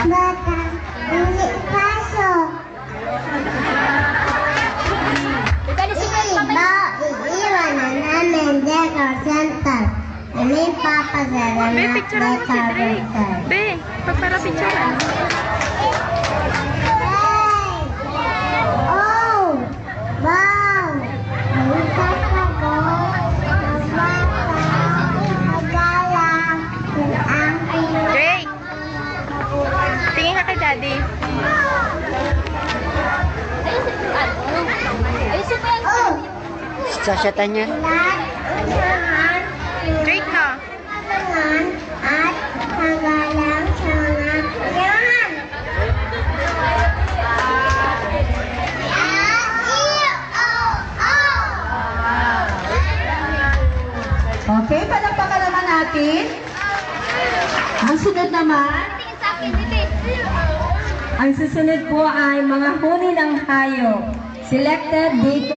Bata, hindi pasok. Iiwan na namin decor center. Aming papasalamat Be, picture mo si Drake. Be, para picturean. Hey! Oh! Wow! May papago. Magalang. Ang Drake, tingin ka kay Daddy. Oh! Sasyatan niya. Drake na. At magalang sa mga yaman. Okay, palakpakan naman natin. Ang sunod naman, ang susunod po ay mga huni ng hayop. Selected dito.